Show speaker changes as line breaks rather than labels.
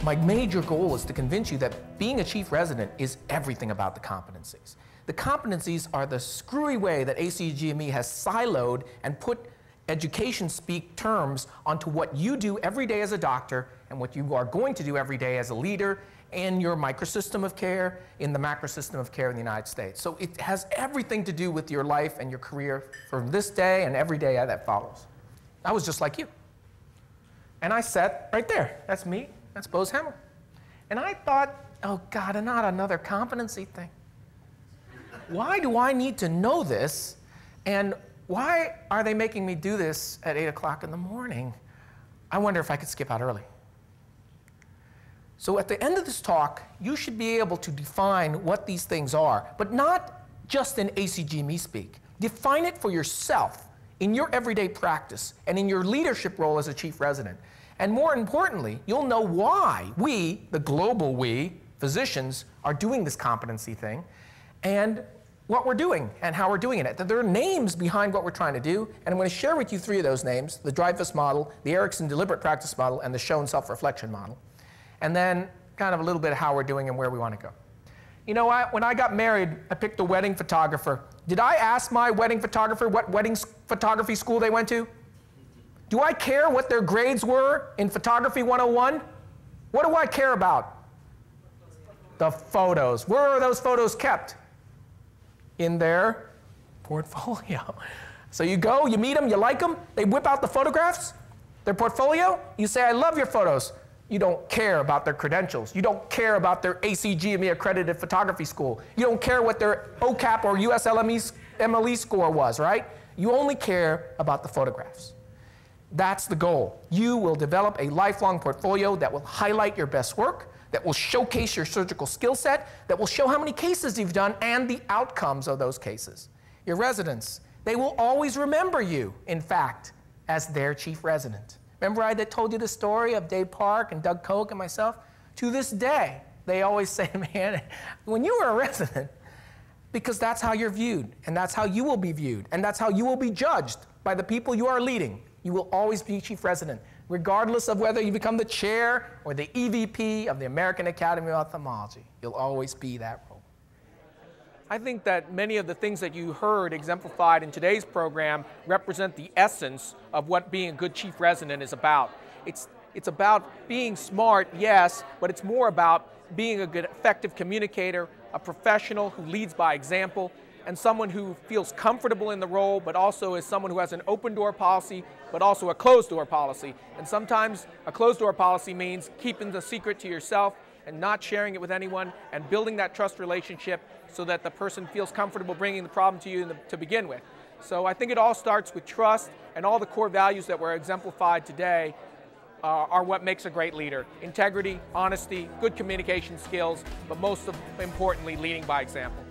My major goal is to convince you that being a chief resident is everything about the competencies. The competencies are the screwy way that ACGME has siloed and put education speak terms onto what you do every day as a doctor and what you are going to do every day as a leader in your microsystem of care, in the macrosystem of care in the United States. So it has everything to do with your life and your career from this day and every day that follows. I was just like you. And I sat right there. That's me. That's Bose Hamel. And I thought, oh God, not another competency thing. Why do I need to know this? And why are they making me do this at 8 o'clock in the morning? I wonder if I could skip out early. So at the end of this talk, you should be able to define what these things are, but not just in ACGME speak. Define it for yourself in your everyday practice and in your leadership role as a chief resident. And more importantly, you'll know why we, the global we, physicians, are doing this competency thing and what we're doing and how we're doing it. There are names behind what we're trying to do, and I'm going to share with you 3 of those names: the Dreyfus model, the Erickson deliberate practice model, and the Schoen self-reflection model. And then kind of a little bit of how we're doing and where we want to go. You know what? When I got married, I picked a wedding photographer. Did I ask my wedding photographer what wedding photography school they went to? Do I care what their grades were in Photography 101? What do I care about? The photos. Where are those photos kept? In their portfolio. So you go, you meet them, you like them, they whip out the photographs, their portfolio, you say, I love your photos. You don't care about their credentials. You don't care about their ACGME accredited photography school. You don't care what their OCAP or USLME score was, right? You only care about the photographs. That's the goal. You will develop a lifelong portfolio that will highlight your best work, that will showcase your surgical skill set, that will show how many cases you've done and the outcomes of those cases. Your residents, they will always remember you, in fact, as their chief resident. Remember I told you the story of Dave Park and Doug Koch and myself? To this day, they always say, man, when you were a resident, because that's how you're viewed, and that's how you will be viewed, and that's how you will be judged by the people you are leading. You will always be chief resident, regardless of whether you become the chair or the EVP of the American Academy of Ophthalmology. You'll always be that role. I think that many of the things that you heard exemplified in today's program represent the essence of what being a good chief resident is about. It's about being smart, yes, but it's more about being a good, effective communicator, a professional who leads by example, and someone who feels comfortable in the role, but also is someone who has an open door policy, but also a closed door policy. And sometimes a closed door policy means keeping the secret to yourself and not sharing it with anyone and building that trust relationship so that the person feels comfortable bringing the problem to you to begin with. So I think it all starts with trust, and all the core values that were exemplified today are what makes a great leader. Integrity, honesty, good communication skills, but most importantly, leading by example.